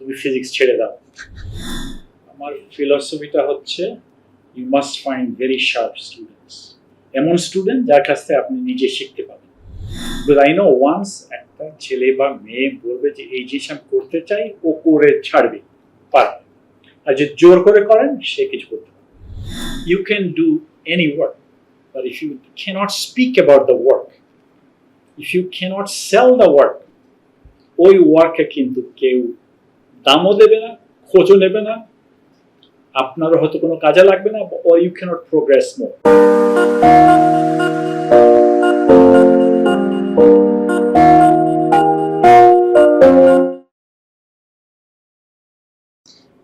তুমি ফিজিক্স ছেড়ে দাও। আমার ফিলসফিটা হচ্ছে you must find very sharp students, এমন স্টুডেন্ট যার কাছ থেকে আপনি নিজে শিখতে পারেন। বিকজ আই নো ওয়ান্স একটা ছেলে বা মেয়ে বলবে যে এই জিনিস আমি করতে চাই, ও করে ছাড়বে, পারবে। আর যে জোর করে করেন সে কিছু করতে পারে। You can do any work, but if you can't speak about the work, if you can't sell the work, ওই ওয়ার্কে কিন্তু কেউ দামও দেবে না, খোঁজও নেবে না, আপনারও হয়তো কোনো কাজে লাগবে না, or you cannot progress more.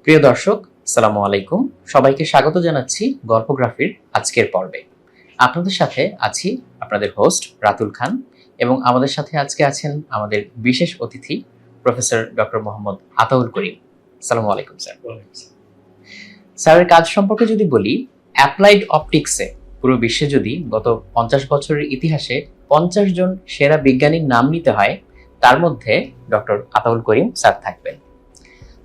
প্রিয় দর্শক, আসসালামু আলাইকুম। সবাইকে স্বাগত জানাচ্ছি গল্পগ্রাফির আজকের পর্বে। আপনাদের সাথে আছি আপনাদের হোস্ট রাতুল খান, এবং আমাদের সাথে আজকে আছেন আমাদের বিশেষ অতিথি প্রফেসর ডক্টর মোহাম্মদ আতাউল করিম। আসসালামু আলাইকুম স্যার। স্যারের কাজ সম্পর্কে যদি বলি, অ্যাপ্লাইড অপটিক্সে পুরো বিশ্বে যদি গত 50 বছরের ইতিহাসে 50 জন সেরা বিজ্ঞানীর নাম নিতে হয়, তার মধ্যে ডক্টর আতাউল করিম স্যার থাকবেন।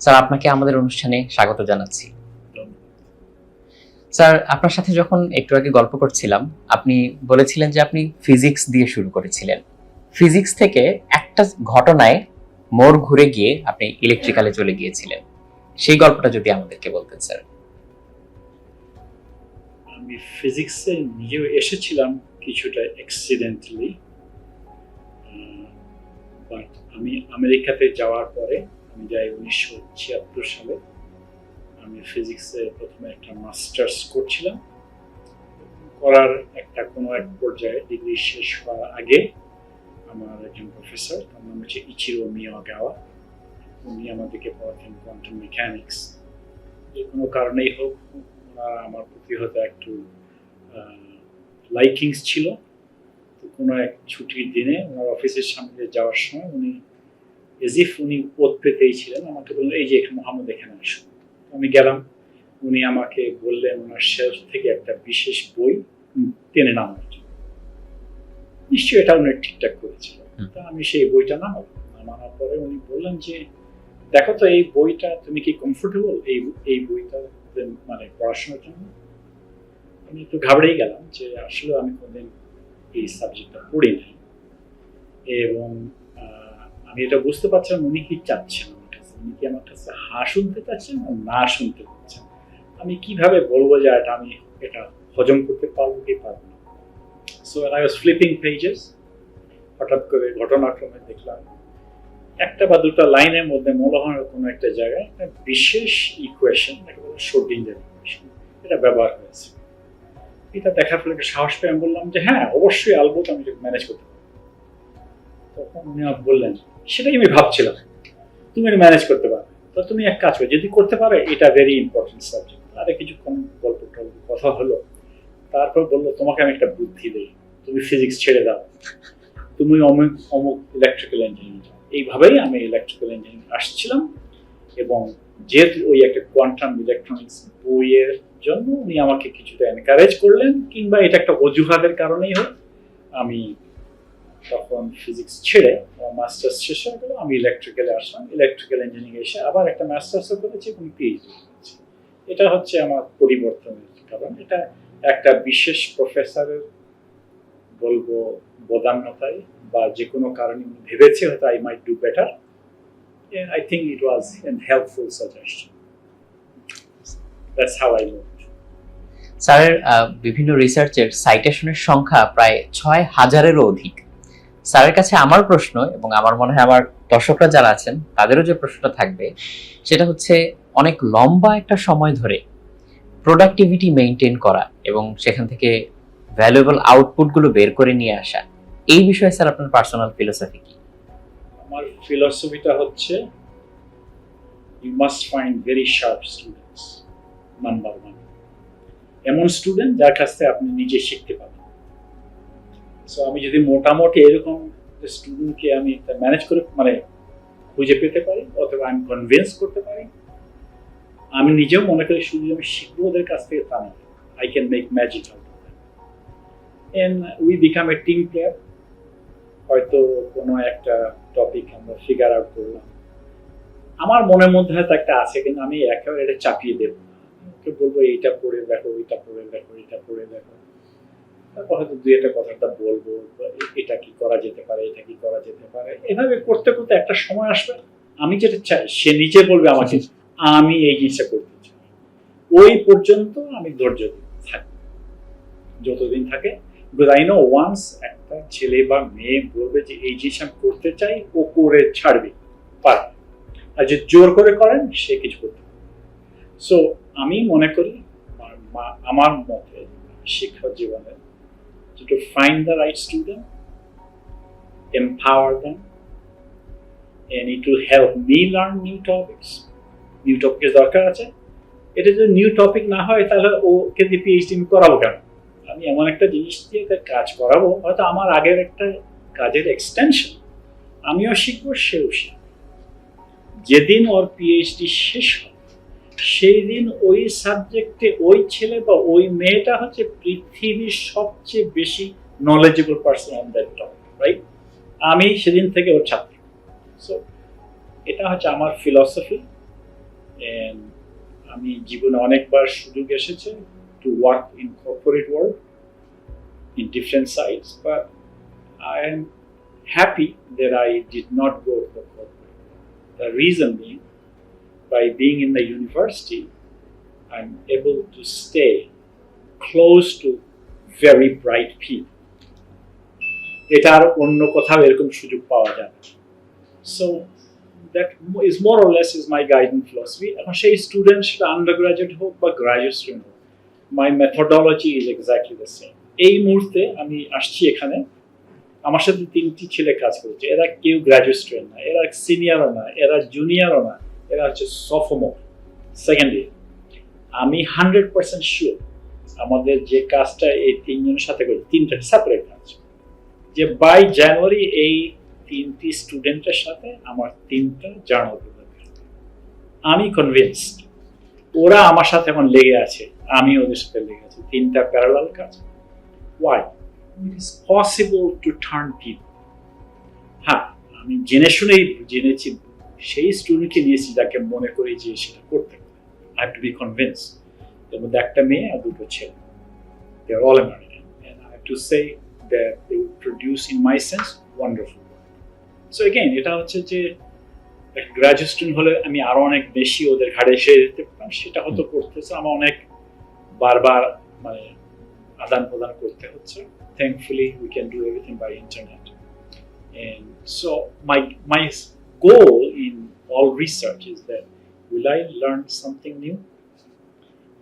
স্যার, আপনাকে আমাদের অনুষ্ঠানে স্বাগত জানাচ্ছি। স্যার, আপনার সাথে যখন একটু আগে গল্প করছিলাম, আপনি বলেছিলেন যে আপনি ফিজিক্স দিয়ে শুরু করেছিলেন। ফিজিক্স থেকে একটা ঘটনায় মোড় ঘুরে গিয়ে আপনি ইলেকট্রিক্যালে চলে গিয়েছিলেন। সেই গল্পটা যদি আমাদেরকে বলতেন স্যার। আমি ফিজিক্সে নিজেও এসেছিলাম কিছুটা অ্যাক্সিডেন্টালি, বাট আমি আমেরিকাতে যাওয়ার পরে, আমি যাই 1976 সালে, আমি ফিজিক্সে প্রথমে একটা মাস্টার্স করছিলাম। করার কোনো এক পর্যায়ে ডিগ্রি শেষ হওয়ার আগে আমার একজন প্রফেসর, তার নাম হচ্ছে ইচিরো মিয়াগাওয়া, উনি আমাদেরকে পড়াতেন কোয়ান্টাম মেকানিক্স। যে কোনো কারণেই হোক, ওনার আমার প্রতি হয়তো একটু লাইকিংস ছিল। তো কোনো এক ছুটির দিনে ওনার অফিসের সামনে যাওয়ার সময় উনি এজিফ উনি ওত পেতেই ছিলেন, আমাকে বললেন এই যে মোহাম্মদ এখানে আসুন। আমি গেলাম, উনি আমাকে বললেন ওনার শেলফ থেকে একটা বিশেষ বই টেনে নামার জন্য। নিশ্চয়ই এটা উনি ঠিকঠাক করেছিল। তা আমি সেই বইটা নামানোর পরে উনি বললেন যে দেখো তো এই বইটা, তুমি কি কমফোর্টেবল এই বইটা মানে পড়াশোনার জন্য? আমি একটু ঘাবড়েই গেলাম যে আসলে আমি কোনদিন এই সাবজেক্টটা পড়ি নাই, এবং আমি এটা বুঝতে পারছিলাম উনি কি চাচ্ছেন আমার কাছে। উনি কি আমার কাছে হা শুনতে চাচ্ছেন না শুনতে চাচ্ছেন? আমি কিভাবে বলবো যে আমি এটা হজম করতে পারবো কি পারবো না। So I was flipping pages, হঠাৎ করে ঘটনাক্রমে দেখলাম একটা বা দুটো লাইনের মধ্যে মূলধনের কোনো একটা জায়গায় একটা বিশেষ ইকুয়েশন, একেবারে শ্রোডিঞ্জার ইকুয়েশন, এটা ব্যবহার হয়েছে। এটা দেখার ফলে একটা সাহস পেয়ে আমি বললাম যে হ্যাঁ, অবশ্যই আলবত আমি ম্যানেজ করতে পারবো। তখন উনি বললেন সেটাই আমি ভাবছিলাম, তুমি ম্যানেজ করতে পারবে, তো তুমি এক কাজ করো, যদি করতে পারো এটা ভেরি ইম্পর্টেন্ট সাবজেক্ট। আরে কিছুক্ষণ গল্প কথা হলো, তারপর বললো তোমাকে আমি একটা বুদ্ধি দিই, তুমি ফিজিক্স ছেড়ে দাও, তুমি অমুক ইলেকট্রিক্যাল ইঞ্জিনিয়ারিং যাও। এইভাবেই আমি ইলেকট্রিক্যাল ইঞ্জিনিয়ারিং আসছিলাম, এবং যেহেতু ওই একটা কোয়ান্টাম ইলেকট্রনিক্স বইয়ের জন্য উনি আমাকে কিছুটা এনকারেজ করলেন, কিংবা এটা একটা অজুহাতের কারণেই হোক, আমি তখন ফিজিক্স ছেড়ে আমার মাস্টার্স শেষ হয়ে গেল, আমি ইলেকট্রিক্যালে আসলাম। ইলেকট্রিক্যাল ইঞ্জিনিয়ারিং এসে আবার একটা মাস্টার্সও করেছি এবং পিএইচডি করেছি। এটা হচ্ছে আমার পরিবর্তনের কারণ। এটা একটা বিশেষ প্রফেসরের বলবো বদান্যতায় বা যে কোনো কারণে ভেবেছে হয়তো I might do better. I think it was a helpful suggestion. That's how I moved. স্যারের বিভিন্ন রিসার্চের সাইটেশনের সংখ্যা প্রায় 6000-এরও অধিক। স্যারের কাছে আমার প্রশ্ন, এবং আমার মনে হয় আমার দর্শকরা যারা আছেন তাদেরও যে প্রশ্নটা থাকবে, সেটা হচ্ছে অনেক লম্বা একটা সময় ধরে প্রোডাক্টিভিটি মেইনটেইন করা এবং সেখান থেকে ভ্যালুয়েবল আউটপুটগুলো বের করে নিয়ে আসা, এই বিষয়ে স্যার আপনার পার্সোনাল ফিলোসফি কি? আমার ফিলোসফিটা হচ্ছে you must find very sharp students, number one. এমন স্টুডেন্ট যার কাছ থেকে আপনি নিজে শিখতে পারেন। সো আমি যদি মোটামুটি এরকম স্টুডেন্টকে আমি ম্যানেজ করে মানে খুঁজে পেতে পারি, অথবা আমি কনভিন্স করতে পারি, আমি নিজেও মনে করি শুধু আমি শিখবো ওদের কাছ থেকে তা নয়, I can make magic out of that and we become a team player. হয়তো কোনো একটা টপিক আমরা ফিগার আউট করলাম, আমার মনের মধ্যে হয়তো একটা আছে, কিন্তু আমি একেবারে এটা চাপিয়ে দেবো না। ওকে বলবো এইটা পড়ে দেখো, ওইটা পড়ে দেখো, এটা পড়ে দেখো, তারপর হয়তো দুই একটা কথাটা বলবো, এটা কি করা যেতে পারে, এটা কি করা যেতে পারে। এভাবে করতে করতে একটা সময় আসবে আমি যেটা চাই সে নিজে বলবে আমাকে আমি এই জিনিসটা করতে চাই। ওই পর্যন্ত আমি ধৈর্য থাকি যতদিন থাকে। বিকজ আই নো ওয়ান্স একটা ছেলে বা মেয়ে বলবে যে এই জিনিস আমি করতে চাই, ও করে ছাড়বে, পারে। আর যে জোর করে করেন সে কিছু করতে পারে। সো আমি মনে করি আমার মতে শিক্ষা জীবনে to find the right student, empower them, and it will help me learn new topics. New topics দরকার আছে। এটা যদি নিউ টপিক না হয় তাহলে ওকে দিয়ে পিএইচডি করাবো কেন? আমি এমন একটা জিনিস দিয়ে কাজ করাবো, হয়তো আমার আগের একটা কাজের এক্সটেনশন, আমিও শিখবো, সেও শিখবো। যেদিন ওর পিএইচডি শেষ হবে সেই দিন ওই সাবজেক্টে ওই ছেলে বা ওই মেয়েটা হচ্ছে পৃথিবীর সবচেয়ে বেশি knowledgeable person on that topic, right? আমি সেদিন থেকে ওর ছাত্র। সো এটা হচ্ছে আমার ফিলসফি। আমি জীবনে অনেকবার সুযোগ এসেছে to work in corporate world in different sides, but I am happy that I did not go to the corporate. The reason being, by being in the university, I'm able to stay close to very bright people. এটা আর অন্য কোথাও এরকম সুযোগ পাওয়া যায় না। So that is more or less is my guiding philosophy. এখন সেই স্টুডেন্ট সেটা আন্ডারগ্রাজুয়েট হোক বা গ্রাজুয়েট স্টুডেন্ট হোক, my methodology is exactly the same. এই মুহূর্তে আমি আসছি এখানে, আমার সাথে 3টি ছেলে কাজ করেছে। এরা কেউ গ্রাজুয়েট স্টুডেন্ট না, এরা সিনিয়রও না, এরা জুনিয়রও না, এরা হচ্ছে সফোমোর, সেকেন্ড ইয়ার। আমি 100% শিওর আমাদের যে কাজটা এই 3 জনের সাথে করি, 3টা সেপারেট কাজ, যে বাই জানুয়ারি এই 3টি স্টুডেন্টের সাথে আমার 3টা জার্নাল পেপার বেরোবে। আমি কনভিন্সড ওরা আমার সাথে এখন লেগে আছে, আমি ওদের সাথে লেগে আছি, 3টা প্যারালাল কাজ। Why? It is possible to turn people. হ্যাঁ, আমি জেনে শুনেই জেনেছি, সেই স্টুডেন্টকে নিয়েছি যাকে মনে করি যে সেটা করতে পারে। I have to be convince. এর মধ্যে একটা মেয়ে আর 2টো ছেলে, they are all American, and I have to say that they will produce in my sense wonderful. So again এটা হচ্ছে যে গ্রাজুয়েট স্টুডেন্ট হলে আমি আরো অনেক বেশি ওদের ঘাড়ে এসে যেতে পারতাম, সেটা হয়তো করতেছে আমার অনেক বারবার মানে আদান প্রদান করতে হচ্ছে। Thankfully we can do everything by internet. And so my goal in all research is that will I learn something new,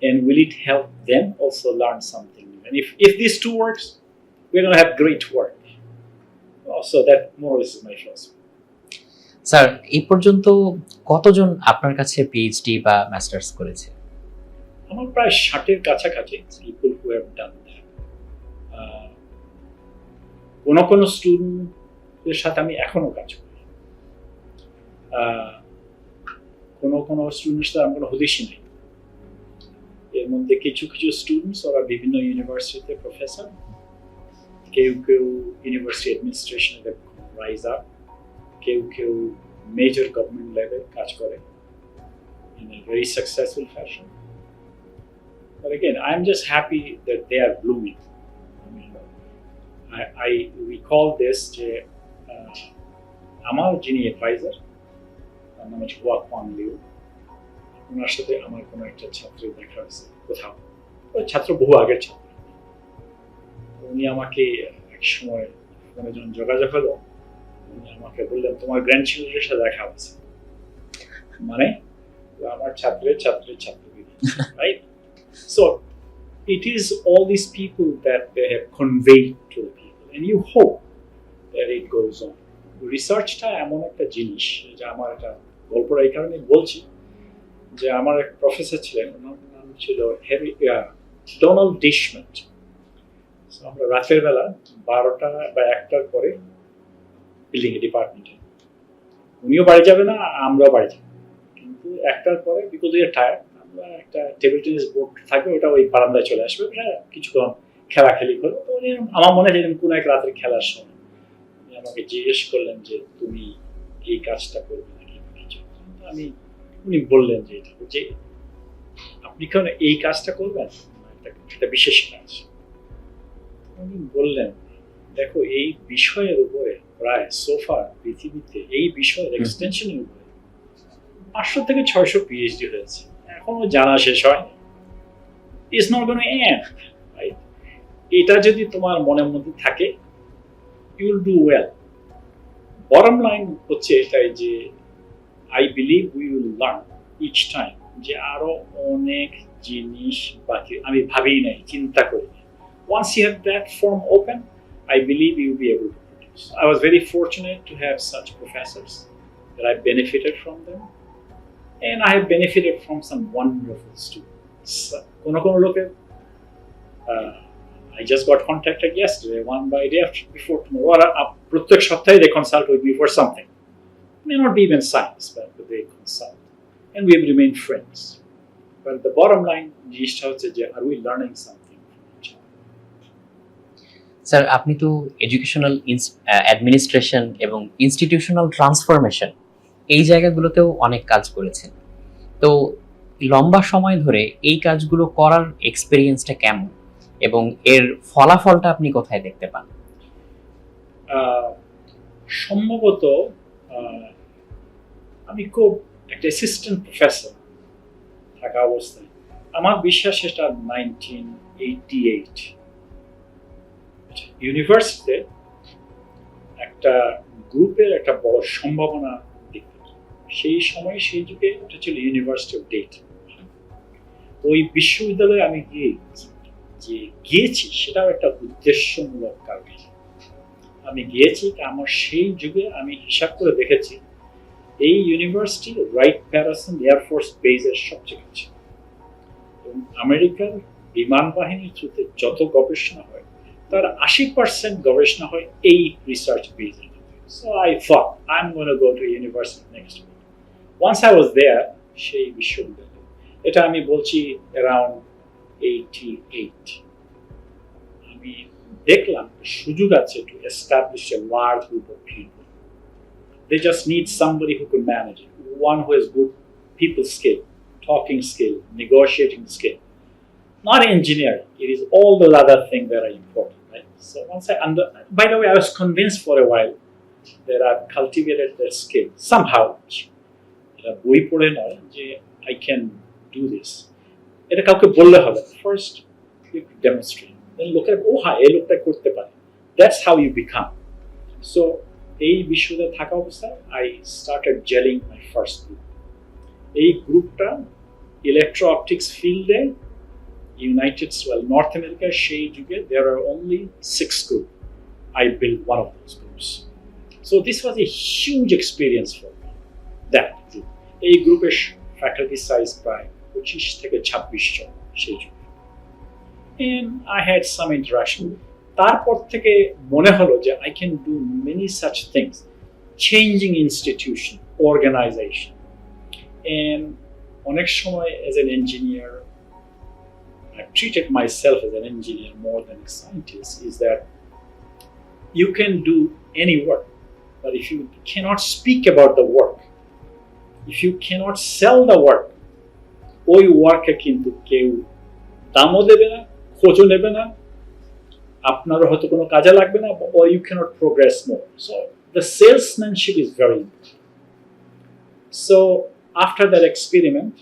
and will it help them also learn something new? And if these two works, we're going to have great work. So that more or less is my philosophy. Sir, এই পর্যন্ত কতজন আপনার কাছে PhD বা masters করেছে? আমার প্রায় 60-এর কাছাকাছি people who have done that. কোন স্টুডেন্টের সাথে আমি এখনো কাজ করি, কোন স্টুডেন্টের সাথে আমার কোনো হদিশই নেই। এর মধ্যে কিছু কিছু স্টুডেন্টস ওরা বিভিন্ন ইউনিভার্সিটিতে প্রফেসর, কেউ কেউ ইউনিভার্সিটি অ্যাডমিনিস্ট্রেশনে রাইজ আপ, কেউ কেউ মেজর গভর্নমেন্ট লেভেল কাজ করে in a very successful fashion. But again, I'm just happy that they are blooming. I mean, we call this যে আমার যিনি অ্যাডভাইজার, তার নাম হচ্ছে ওয়া কোয়াং লিউ, ওনার সাথে আমার কোনো একটা ছাত্রের দেখা হয়েছে কোথাও, ওই ছাত্র বহু আগের ছাত্র। উনি আমাকে এক সময় ফোনে যখন যোগাযোগ হলো, উনি আমাকে বললেন তোমার গ্র্যান্ড চিলড্রেনের সাথে দেখা হয়েছে, মানে আমার ছাত্রের right? So it is all these people that they have conveyed to the people, and you hope that it goes on. রিসার্চটা এমন একটা জিনিস, যে আমার একটা গল্পটা এই কারণে বলছি যে আমার এক প্রফেসর ছিলেন, ওনার নাম ছিল ডোনাল্ড ডিশমেন্ট। আমরা রাতের বেলা 12টা বা 1টার পরে বিল্ডিং ডিপার্টমেন্টে, উনিও বাড়ি যাবে না, আমরাও বাড়ি যাব, কিন্তু 1টার পরে বিকজ উই আর টায়ার্ড, আমরা একটা টেবিল টেনিস বোর্ড থাকবে, ওটা ওই বারান্দায় চলে আসবে, কিছুক্ষণ খেলাখেলি করবো। তো উনি আমার মনে হয় কোন এক রাতের খেলার সময় উনি আমাকে জিজ্ঞেস করলেন যে তুমি এই কাজটা করবে নাকি কিছু। আমি উনি বললেন যে আপনি কেন এই কাজটা করবেন, একটা বিশেষ কাজ। উনি বললেন দেখো এই বিষয়ের উপরে প্রায় সোফা পৃথিবীতে এই বিষয়ের এক্সটেনশনের উপরে 500 থেকে 600 পিএইচডি হয়েছে, এখনো জানা শেষ হয়নি। It's not gonna end, right? এটা যদি তোমার মনের মধ্যে থাকে, you will do well. Bottom line হচ্ছে এটাই যে I believe we will learn each time, যে আরো অনেক জিনিস বাকি আমি ভাবি নাই, চিন্তা করি। Once you have that form open, I believe you'll be able to produce. I was very fortunate to have such professors that I benefited from them, and I have benefited from some wonderful students. Kono loke, I just got contacted yesterday, one by day after before tomorrow. Pratek shoptahe they consult with me for something. It may not be even science, but they consult, and we have remained friends. But the bottom line, are we learning something? Sir, আপনি তো educational administration এবং institutional transformation এই জায়গাগুলোতেও অনেক কাজ করেছেন। তো লম্বা সময় ধরে এই কাজগুলো করার এক্সপেরিয়েন্সটা কেমন এবং এর ফলাফলটা আপনি কোথায় দেখতে পান? সম্ভবত আমি খুব একটা অ্যাসিস্ট্যান্ট প্রফেসর থাকা অবস্থায়, আমার বিশ্বাস সেটা 1988 ইউনিভার্সিটিতে একটা গ্রুপের একটা বড় সম্ভাবনা দেখতে। সেই সময় সেই যুগে এটা ছিল ইউনিভার্সিটি অফ ডেটা। ওই বিশ্ববিদ্যালয়ে আমি গিয়েছি সেটাও একটা উদ্দেশ্যমূলক কারণে আমি গিয়েছি। আমার সেই যুগে আমি হিসাব করে দেখেছি এই ইউনিভার্সিটি রাইট প্যাটারসন এয়ারফোর্স বেসের সবচেয়ে কাছে, এবং আমেরিকার বিমান বাহিনীর থ্রুতে যত গবেষণা হয় তার 80% গবেষণা হয় এই রিসার্চ বেসে। So I thought I'm going to go to university next week. Once I was there, সেই বিশ্ববিদ্যালয়ে, এটা আমি বলছি around 88, আমি দেখলাম সুযোগ আছে to establish a large group of people. They just need somebody who can manage it, one who has good people skill, talking skill, negotiating skill. Not engineering. It is all the other things that are important, right? So once by the way, I was convinced for a while that I've cultivated that skill somehow. বই পড়ে নয় যে I can do this. এটা কাউকে বললে হবে। First, you demonstrate. Then লোকের হ্যাঁ এই লোকটা করতে পারে। That's how you become. So এই বিশ্ববিদ্যালয়ে থাকা অবস্থায় I started gelling my first group. এই গ্রুপটা electro-optics field-এ North America, there are only 6 groups. I built one of those groups. So this was a huge experience for me, that group. A group is faculty size by 25 থেকে 26 জন সেই যুগে। And I had some interaction. তারপর থেকে মনে হলো যে I can do many such things, changing institution, organization. And অনেক সময় as an engineer, I've treated myself as an engineer more than a scientist, is that you can do any work, but if you cannot speak about the work, if you cannot sell the work, ওই ওয়ার্কে কিন্তু কেউ দামও দেবে না, খোঁজও নেবে না, আপনারও হয়তো কোনো কাজে লাগবে না, or you cannot progress more. So the salesmanship is very important. So after that experiment,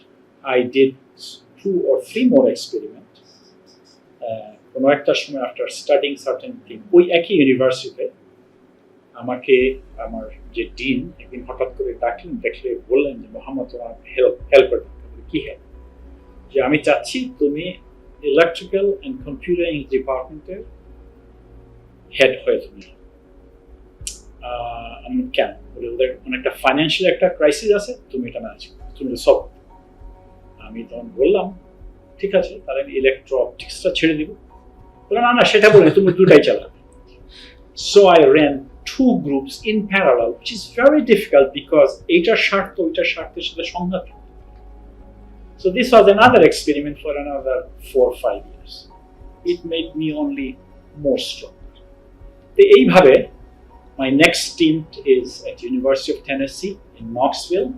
I did 2 or 3 more experiments. কোনো একটা সময় after studying certain things, ওই একই ইউনিভার্সিটিতে আমাকে আমার যে ডিন একদিন হঠাৎ করে ডাকলেন, দেখলে বললেন যে মোহাম্মদ তোমার হেল্পার কি হেল্প, যে আমি চাচ্ছি তুমি ইলেকট্রিক্যাল অ্যান্ড কম্পিউটারিং ডিপার্টমেন্টের হেড হয়ে তুমি। আমি কেন বলে ওদের অনেকটা ফাইন্যান্সিয়াল একটা ক্রাইসিস আছে, তুমি এটা ম্যানেজ করো, তুমি সব। আমি তখন বললাম ঠিক আছে, তাহলে আমি ইলেকট্রো অপটিক্সটা ছেড়ে দিব। না না সেটা বলে তুমি দুটাই চালাবে। So I ran 2 groups in parallel, which is very difficult because এইটার স্বার্থ ওইটার স্বার্থের সাথে সংঘাত। So this was another experiment for another 4 or 5 years. It made me only more stronger. তো এইভাবে my next stint is at University of Tennessee in Knoxville,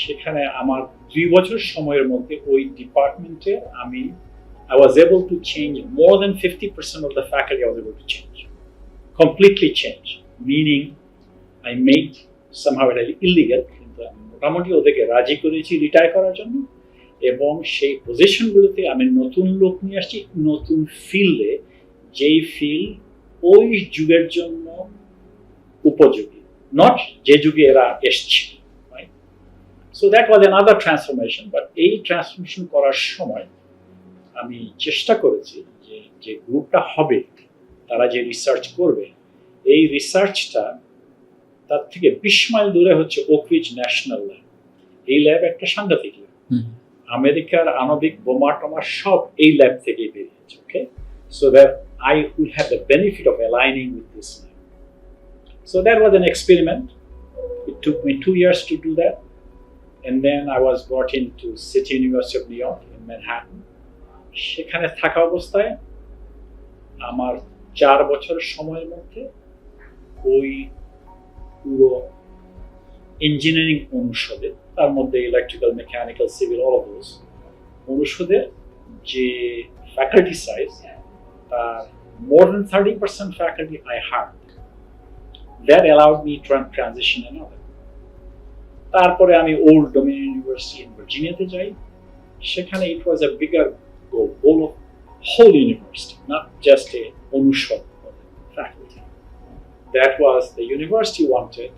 সেখানে আমার 2 বছর সময়ের মধ্যে ওই ডিপার্টমেন্টে I was able to change more than 50% of the faculty. I was able to change, completely change, meaning I made somehow it illegal, কিন্তু আমি মোটামুটি ওদেরকে রাজি করেছি রিটায়ার করার জন্য, এবং সেই পজিশনগুলোতে আমি নতুন লোক নিয়ে আসছি নতুন ফিল্ডে, যেই ফিল্ড ওই যুগের জন্য উপযোগী, নট যে যুগে এরা এসছে। So that was another transformation, but এই ট্রান্সফরমেশন করার সময় আমি চেষ্টা করেছি যে গ্রুপটা হবে, তারা যে রিসার্চ করবে, এই রিসার্চটা তার থেকে 20 মাইল দূরে হচ্ছে ওক রিজ ন্যাশনাল ল্যাব। এই ল্যাব একটা সাংঘাতিক ল্যাব, আমেরিকার আণবিক বোমা টোমা সব এই ল্যাব থেকেই বেরিয়েছে। ওকে, so that I will have the benefit of aligning with this lab. So that was an experiment. It took me 2 years to do that, and then I was brought into City University of New York in Manhattan. সেখানে থাকা অবস্থায় আমার 4 বছরের সময়ের মধ্যে ওই পুরো engineering অনুষদে, তার মধ্যে electrical, mechanical, civil, all of those অনুষদের যে ফ্যাকাল্টি সাইজ, তার more than 30% faculty I hired. That allowed me to transition another. তারপরে আমি ওল্ড ডোমিনিয়ন ইউনিভার্সিটি ইন ভার্জিনিয়াতে যাই। সেখানে it was a bigger goal of whole university, not just a অনুষদ of faculty. That was the university wanted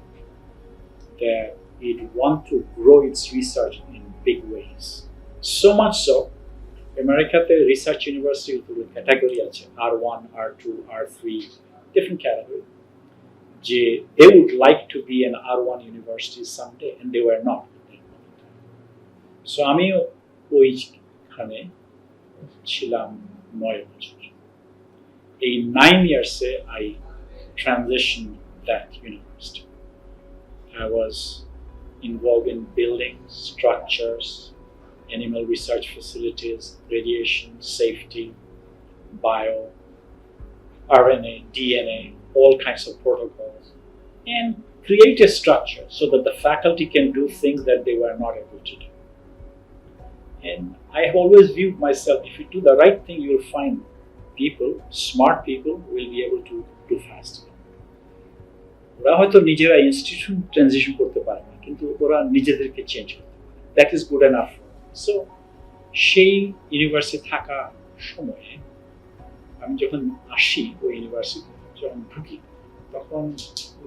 that it want to grow its research in big ways. So much so, Americaতে research university category আছে, R1, R2, R3, different category. They would like to be an R1 university someday, and they were not. So আমি ওইখানে ছিলাম 9 বছর। এই 9 years-এ I transitioned that university. I was involved in buildings, structures, animal research facilities, radiation, safety, bio, RNA, DNA, all kinds of protocols, and create a structure so that the faculty can do things that they were not able to do. And I have always viewed myself, if you do the right thing, you'll find people, smart people, will be able to do faster. ওরা হয়তো নিজেরা institution transition করতে পারে না, কিন্তু ওরা নিজেদেরকে change করতে পারে। That is good enough. So সেই ইউনিভার্সিটি থাকা সময়ে আমি যখন আসি ওই ইউনিভার্সিটি, যখন ঢুকি, তখন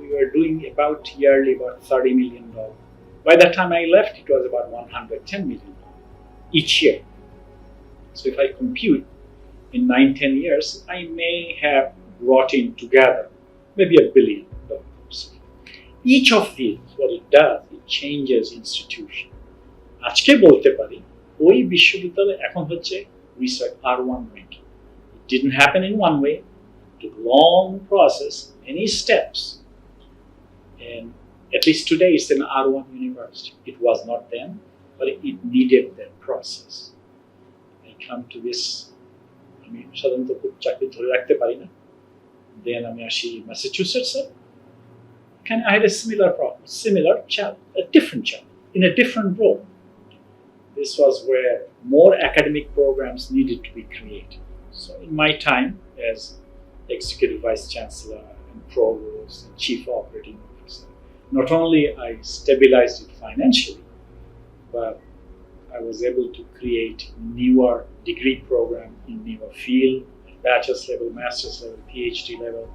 we were doing about yearly about $30 million. By the time I left, it was about $110 million each year. So if I compute in 9-10 years, I may have brought in together maybe $1 billion. Each of these, what it does, it changes institution. আজকে বলতে পারি ওই বিশ্ববিদ্যালয় এখন হচ্ছে research R1 ranking. It didn't happen in one way. It took a long process, many steps. And at least today it's an R1 university. It was not then, but it needed that process. I come to this, আমি সাধারণত খুব চাকরি ধরে রাখতে পারি না। Then আমি আসি ম্যাসাচুসেটসে। I had a similar problem, similar challenge, a different challenge, in a different role. This was where more academic programs needed to be created. So in my time as Executive Vice Chancellor and Provost and Chief Operating Officer, not only I stabilized it financially, but I was able to create newer degree program in newer field, bachelor's level, master's level, PhD level,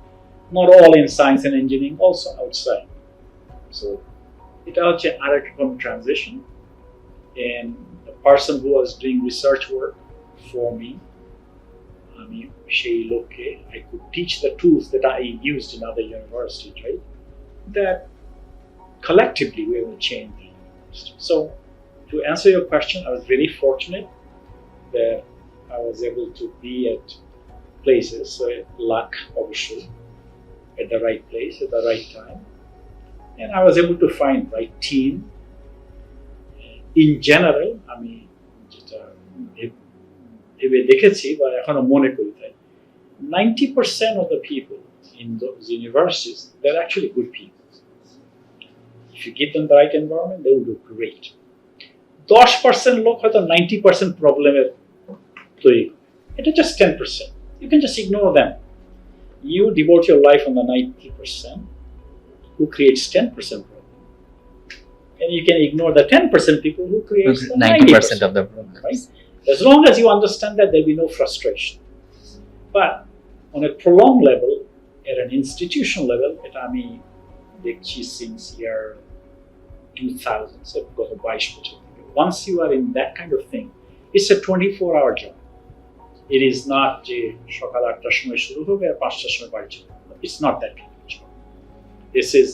not all in science and engineering, also outside. So it also had a transition, and the person who was doing research work for me, I could teach the tools that I used in other universities, right? That collectively we will change the university. So to answer your question, I was very fortunate that I was able to be at places, so luck obviously, at the right place at the right time, and I was able to find right team. In general, আমি যেটা ভেবে দেখেছি বা এখনো মনে করি, তাই 90% of the people in those universities, they're actually good people. If you give them the right environment, they will do great. 10% লোক হয়তো 90% প্রবলেমের তৈরি করে। এটা just 10%. You can just ignore them. You devote your life on the 90% who creates 10% problem. And you can ignore the 10% people who creates the 90% of the problems. Right? As long as you understand that, there'll be no frustration. But on a prolonged level, at an institutional level, এটা আমি দেখছি since year 2000, so গত 22 বছর থেকে. Once you are in that kind of thing, it's a 24-hour job. It is not যে সকাল 8টার সময় শুরু হবে আর 5টার সময় বাড়ি চলে যাবে. It's not that kind of job. This is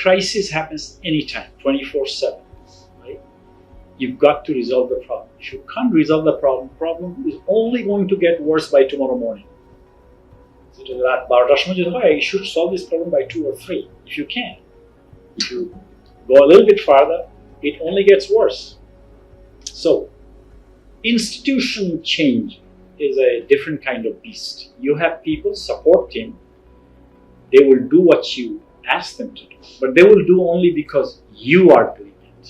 crisis happens anytime, 24/7. Right? You've got to resolve the problem. If you can't resolve the problem is only going to get worse by tomorrow morning. So রাত 12টার সময় যদি হয়, you should solve this problem by 2 or 3. If you can. If you go a little bit farther, it only gets worse. So, institution change is a different kind of beast. You have people support him. They will do what you ask them to do, but they will do only because you are doing it.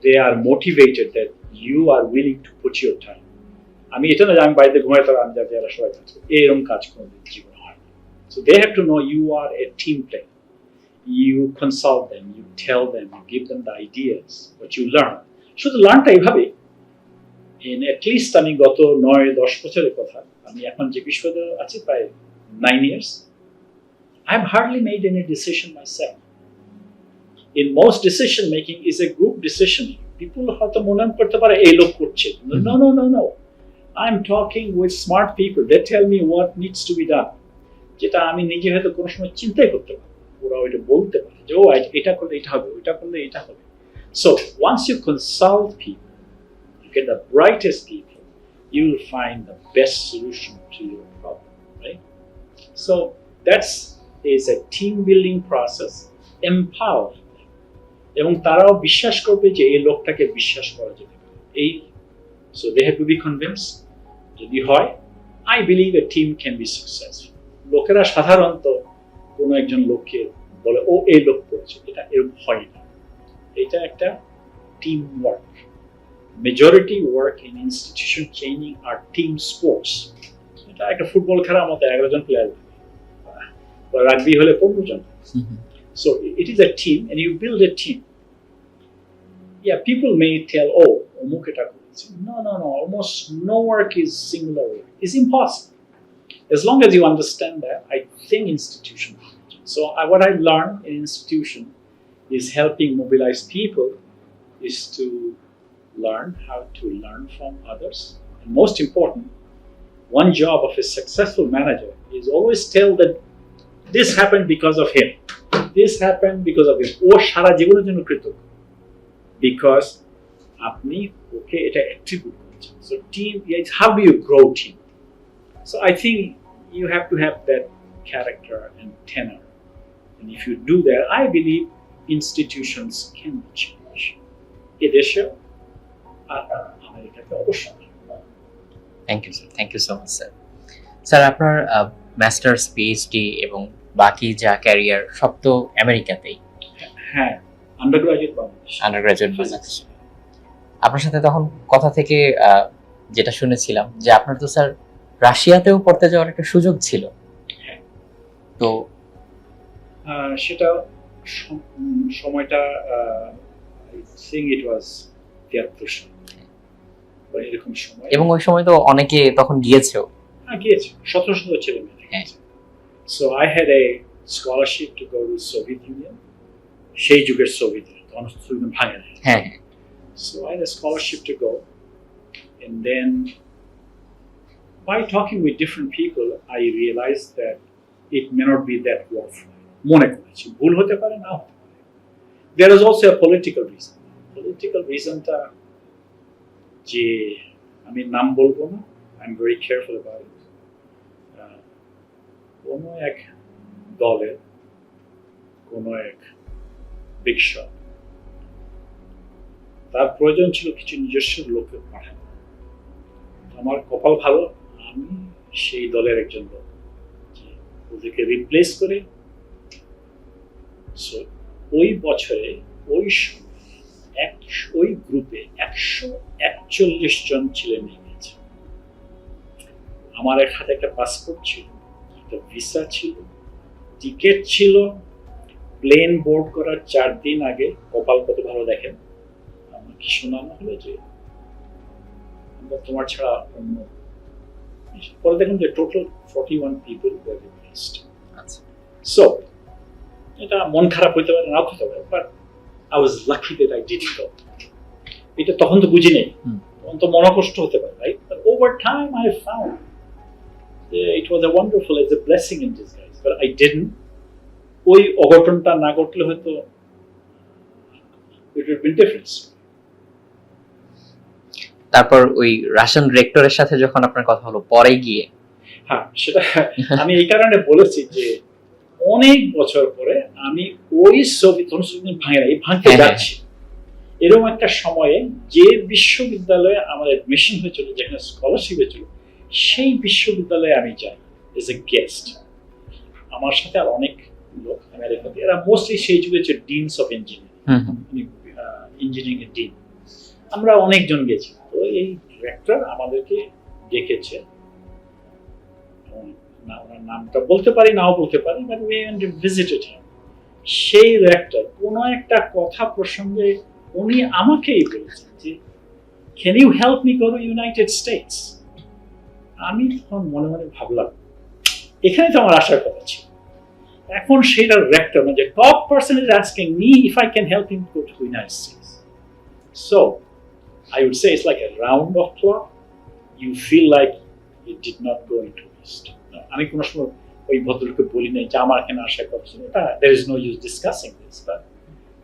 They are motivated that you are willing to put your time. আমি এটা না যে আমি বাড়িতে ঘুমাই তারা আমি যারা সবাই কাজ করি, এরকম কাজ কোনোদিন জীবনে হয় না। So they have to know you are a team player. You consult them, you tell them, you give them the ideas, what you learn. শুধু লার্নটা এইভাবে in at least আমি গত 9-10 বছরের কথা, আমি এখন যে বিশ্ববিদ্যালয়ে আছি প্রায় 9 years, I've hardly made any decision myself. In most decision making is a group decision. People হয়তো মনে করতে পারে এই লোক করছে। No. I'm talking with smart people. They tell me what needs to be done. যেটা আমি নিজে হয়তো কোনো সময় চিন্তাই করতে পারি। ওরা ওইটা বলতে পারে যে ও এটা করলে এটা হবে, ওইটা করলে এটা হবে. So once you consult people, you get the brightest people, you will find the best solution to your problem, right? So that's is a team building process, empowering them. এবং তারাও বিশ্বাস করবে যে এই লোকটাকে বিশ্বাস করা যেতে পারে। এই so they have to be convinced. যদি হয়, I believe a team can be successful. লোকেরা সাধারণত কোনো একজন লোককে বলে ও এই লোক করেছে, এটা এরকম হয় না। এটা একটা team work. Majority work in institution changing are team sports. এটা একটা ফুটবল খেলার মতো 11 জন প্লেয়ার বা রাগবি হলে 15 জন। So it is a team and you build a team. Yeah, people may tell, oh, অমুক এটা করেছে। No, almost no work is singular work. It's impossible. As long as you understand that, I think institution. So what I learned in institution is helping mobilize people is to learn how to learn from others. And most important, one job of a successful manager is always tell that this happened because of him. This happened because of him. ও সারা জীবনের জন্য কৃতজ্ঞ। Because আপনি ওকে এটা attribute করেছেন। So team, how do you grow team? So I think you have to have that character and tenor. And if you do that, I believe institutions can change. এদেশে আমেরিকাতে অবশ্যই। Thank you sir, thank you so much sir. Sir আপনার masters, PhD এবং বাকি যা career সব তো আমেরিকাতেই। হ্যাঁ, আন্ডারগ্রাজুয়েট বাংলাদেশ। আপনার সাথে তখন কথা থেকে যেটা শুনেছিলাম যে আপনার তো স্যার রাশিয়াতেও পড়তে যাওয়ার একটা সুযোগ ছিল। তো সেটা সময়টা আই থিংক ইট ওয়াজ 73 সাল এরকম সময়, এবং ওই সময় তো অনেকে তখন গিয়েছেও। হ্যাঁ, গিয়েছে, 1700 ছেলে মেয়ে। So I had a scholarship to go to Soviet Union. সেই যুগের সোভিয়েত তখন সোভিয়েত ভাঙে না। হ্যাঁ। So I had a scholarship to go, and then by talking with different people, I realized that it may not be that worthwhile. মনে করেছি, ভুল হতে পারে, না হতে পারে। There is also a political reason. Political reasonটা যে আমি নাম বলবো না, I'm very careful about it. কোনো এক দলের কোনো এক বিগ শট, তার প্রয়োজন ছিল কিছু নিজস্ব লোককে পাঠানো। আমার কপাল ভালো, আমি সেই দলের একজন লোক, ওদেরকে রিপ্লেস করে ওই বছরে ওই সময় ওই গ্রুপে 141 জন ছেলে মেয়ে গেছে। আমার হাতে একটা পাসপোর্ট ছিল, একটা ভিসা ছিল, টিকিট ছিল। প্লেন বোর্ড করার 4 দিন আগে কপাল কত ভালো দেখেন, আমাকে শোনানো হলো যে আমরা তোমার ছাড়া অন্য, পরে দেখুন যে টোটাল 41 পিপল ওয়ার রিপ্লেসড। আচ্ছা, সো এটা মন খারাপ হইতে পারে, নাও হতে পারে, but I was lucky that I didn't go. এটা তখন তো বুঝি নেই, তখন তো মনোকষ্ট হতে পারে, right? But over time I found it was a wonderful, it's a blessing in disguise, but I didn't. ওই অঘটনটা না ঘটলে হয়তো ইট উড বিন ডিফারেন্ট। তারপর ওই রাশিয়ান রেক্টরের সাথে যখন আপনার কথা হলো পরে গিয়ে, হ্যাঁ, সেটা আমি এই কারণে বলেছি যে অনেক বছর পরে আমি ওই সোভিয়েত ভাঙতে যাচ্ছি, এরকম একটা সময়ে যে বিশ্ববিদ্যালয়ে আমার অ্যাডমিশন হয়েছিল, যেখানে স্কলারশিপ হয়েছিল, সেই বিশ্ববিদ্যালয়ে আমি যাই এজ এ গেস্ট। আমার সাথে আর অনেক লোক আমেরিকাতে, এরা মোস্টলি সেই যুগে হচ্ছে ডিনস অফ ইঞ্জিনিয়ারিং এর ডিন। আমরা অনেকজন গেছি। তো এই রেক্টর আমাদেরকে ডেকেছে, ওনার নামটা বলতে পারি, নাও বলতে পারি, বাট উই ভিজিটেড হিম। সেই রেক্টর কোনো একটা কথা প্রসঙ্গে উনি আমাকেই বলেছেন যে can you help me go to United States. আমি তখন মনে মনে ভাবলাম এখানে তো আমার আসার কথা ছিল। এখন সেটার রেক্টর, মানে top person is asking me if I can help him go to United states. So I would say it's like a round of clock. You feel like it did not go into waste. আমি কোনো সময় ওই ভদ্রলোককে বলি নাই যে আমার এখানে আসার কথা ছিল। There is no use discussing this, but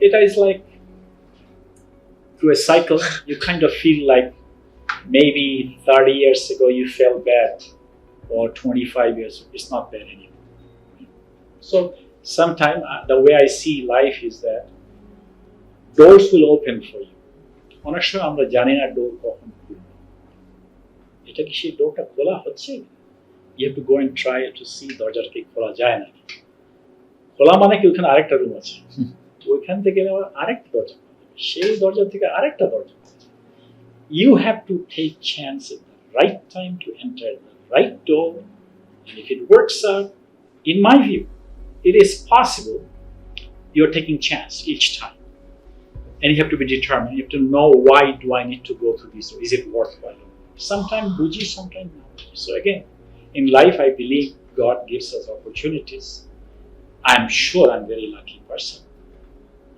it is like through a cycle. You kind of feel like maybe 30 years ago you felt bad, or 25 years it's not bad anymore. So sometimes the way I see life is that doors will open for you. অনেক সময় আমরা জানি না ডোর কখন খুলবে, এটা কি সেই ডোরটা খোলা হচ্ছে? You have to go and try to see দরজাটা কি খোলা যায় নাকি। খোলা মানে কি ওখানে আরেকটা রুম আছে, ওইখান থেকে আরেকটা দরজা, সেই দরজা থেকে আরেকটা দরজা। You have to take chance at the right time to enter the right door, and if it works out, in my view it is possible, you are taking chance each time. And you have to be determined. You have to know, why do I need to go through this? Or is it worthwhile? Sometimes buji, sometimes not. So again, in life, I believe God gives us opportunities. I'm sure I'm a very lucky person.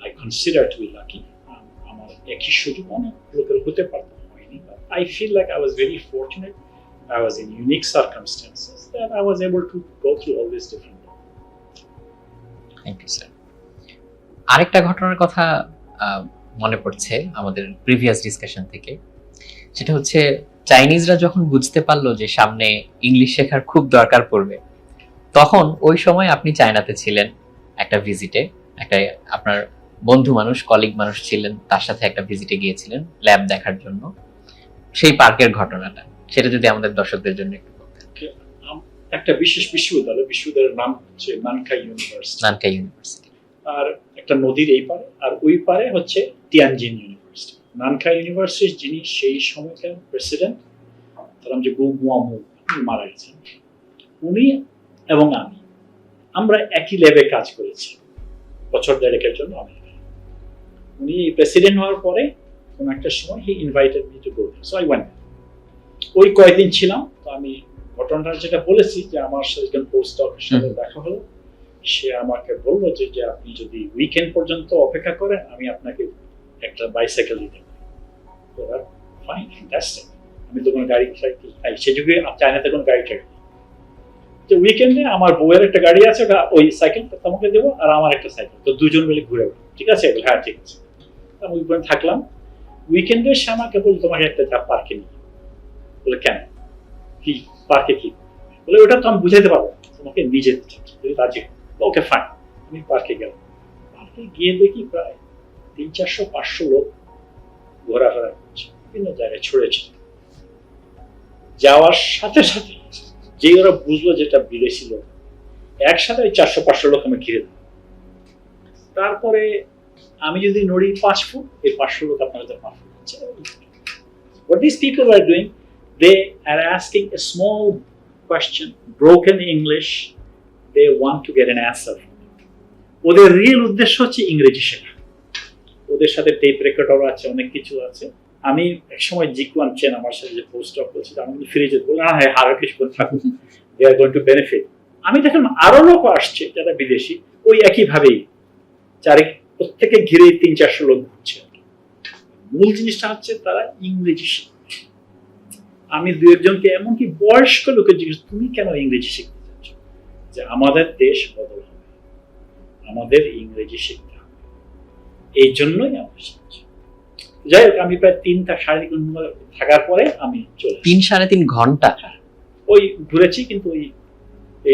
I consider to be lucky. I feel like I was very fortunate. I was in unique circumstances that I was able to go through all these different things. Thank you, sir. আরেকটা ঘটনার কথা মনে পড়ছে আমাদের previous discussion থেকে, সেটা হচ্ছে চাইনিজরা যখন বুঝতে পারলো যে সামনে ইংলিশ শেখার খুব দরকার পড়বে, তখন ওই সময় আপনি চায়নাতে ছিলেন একটা ভিজিটে, একটা আপনার বন্ধু মানুষ, কলিগ মানুষ ছিলেন, তার সাথে একটা ভিজিটে গিয়েছিলেন ল্যাব দেখার জন্য। সেই পার্কের ঘটনাটা, সেটা যদি আমাদের দর্শকদের জন্য একটু বলতেন। একটা বিশেষ বিশ্ববিদ্যালয়ের নাম হচ্ছে নানকাই ইউনিভার্সিটি। আর একটা নদীর এই পারে আর ওই পারে হচ্ছে তিয়ানজিন ইউনিভার্সিটি। নানকাই ইউনিভার্সিটির যিনি সেই সময়কার প্রেসিডেন্ট, তার নাম যে গু মুয়ামু, মারা গেছেন, উনি এবং আমরা একই ল্যাবে কাজ করেছি বছর দেড়েকের জন্য আমেরিকায়। উনি প্রেসিডেন্ট হওয়ার পরে কোন একটা সময় he invited me to go, so I went. ওই কয়েকদিন ছিলাম। তো আমি ঘটনাটা যেটা বলেছি যে আমার সাথে একজন পোস্ট ডকের সাথে দেখা হলো, সে আমাকে বললো যে আপনি যদি উইকেন্ড পর্যন্ত অপেক্ষা করেন আমি আপনাকে একটা বাইসাইকেল দিতে পারি। Fine, fantastic. আমি তো কোনো গাড়ি সে যুগে চায়নাতে কোনো গাড়ি ট্রাই, যে উইকেন্ডে আমার বউয়ের একটা গাড়ি আছে, ওই সাইকেল তোমাকে দেবো আর আমার একটা সাইকেল, তো দুজন মিলে ঘুরে বেড়াবো, ঠিক আছে? হ্যাঁ ঠিক আছে। আমি ওইখানে থাকলাম। উইকেন্ডে সে আমাকে বলল তোমাকে একটা পার্কে নিয়ে। বলে কেন, কি পার্কে কি? বলে ওটা তো আমি বুঝাইতে পারবো, তোমাকে নিয়ে যেতে চাচ্ছি, রাজি। Okay fine. আমি পার্কে গেলাম। পার্কে গিয়ে দেখি প্রায় 300-400 লোক ঘোরাফেরা করছে, বিভিন্ন জায়গায় ছড়েছে। যাওয়ার সাথে সাথে যে ওরা বুঝলো যেটা বিদেশি লোক, একসাথে ওই 400-500 লোক আমি ঘিরে দিল। তারপরে আমি যদি নড়ি 5 ফুট, এই 500 লোক আপনার কাছে 5 ফুট হচ্ছে। What these people are doing, they are asking a small question, broken English, they want to get an answer. ওদের রিয়েল উদ্দেশ্য হচ্ছে ইংরেজি শেখা। ওদের সাথে টেপ রেকর্ডার আছে, অনেক কিছু আছে। আমি একসময় জিকুয়ান চেন আমার সাথে যে পোস্ট অফ করছি, আমি ফিরে যেতে বললাম, হ্যাঁ আরো কিছু থাকুন, দে আর গোইং টু বেনিফিট। আমি দেখলাম আরো লোক আসছে যারা বিদেশি, ওই একইভাবেই প্রত্যেকে ঘিরে 300-400 লোক ঘুরছে। মূল জিনিসটা হচ্ছে তারা ইংরেজি শিখছে। আমি 2-1 জনকে, এমনকি বয়স্ক লোকের জিজ্ঞেস, তুমি কেন ইংরেজি শিখতে চাচ্ছ? যে আমাদের দেশ বদল হবে, আমাদের ইংরেজি শিখতে হবে, এই জন্যই আমরা শিখছি। যাই হোক, আমি প্রায় 3-3.5 ঘন্টা থাকার পরে আমি চলে 3-3.5 ঘন্টা ওই ঘুরেছি, কিন্তু ওই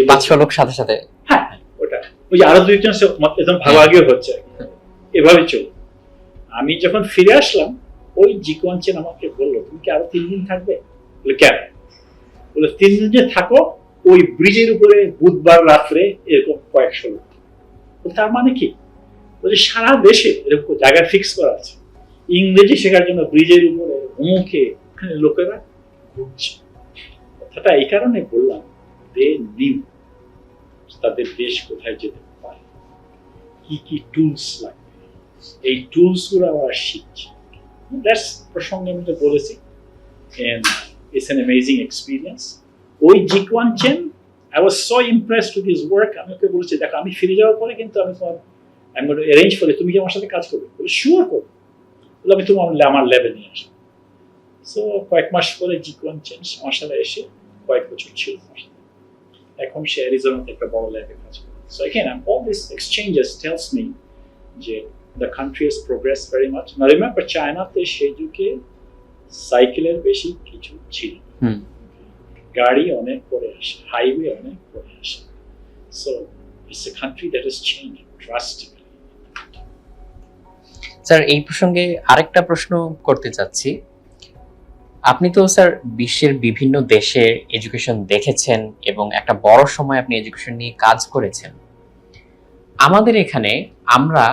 500 লোক সাথে সাথে, হ্যাঁ ওটা ওই আরো 2-1 একদম ভাগাভাগিও হচ্ছে, এভাবে চল। আমি যখন ফিরে আসলাম, ওই জিকুয়ান চেন আমাকে বললো, তুমি কি আরো 3 দিন থাকবে? বলে কেন? বলে 3 দিন যে থাকো, ওই ব্রিজের উপরে বুধবার রাত্রে এরকম কয়েকশো লোক। তার মানে কি? বলে সারা দেশে এরকম জায়গা ফিক্স করা আছে ইংরেজি শেখার জন্য, ব্রিজের উপরে অমুকে ওখানে লোকেরা ঘুরছে। কথাটা এই কারণে বললাম, দে নিউ তাদের দেশ কোথায় যেতে পারে, কি কি টুলস লাগবে, এই টুলস গুলো আমরা শিখছি। দ্যাটস প্রসঙ্গে আমি তো বলেছি, and it's an amazing experience. ওই জিকুয়ান chain, I was so impressed with his work. আমি ওকে বলেছি, দেখো আমি ফিরে যাওয়ার পরে কিন্তু আমি তোমার I'm going to arrange for it, তুমি কি আমার সাথে কাজ করবে? বলে শিওর করবো। বলে আমি তোমার আমার ল্যাবে নিয়ে আসবো। সো কয়েক মাস পরে জিকুয়ান চেন আমার সাথে এসে কয়েক বছর ছিল আমার সাথে। এখন সে অ্যারিজোনাতে একটা বড় ল্যাবে কাজ করে। So again, all these exchanges tells me যে the country has progressed very much. Now remember, চায়নাতে সেই যুগে সাইকেলের বেশি কিছু ছিল, গাড়ি অনেক পরে আসে, হাইওয়ে অনেক পরে আসে। So it's a country that has changed drastically. Sir এই প্রসঙ্গে আরেকটা প্রশ্ন করতে চাচ্ছি। আপনি তো স্যার বিশ্বের বিভিন্ন দেশের এডুকেশন দেখেছেন এবং একটা বড় সময় আপনি এডুকেশন নিয়ে কাজ করেছেন। আমাদের এখানে আমরা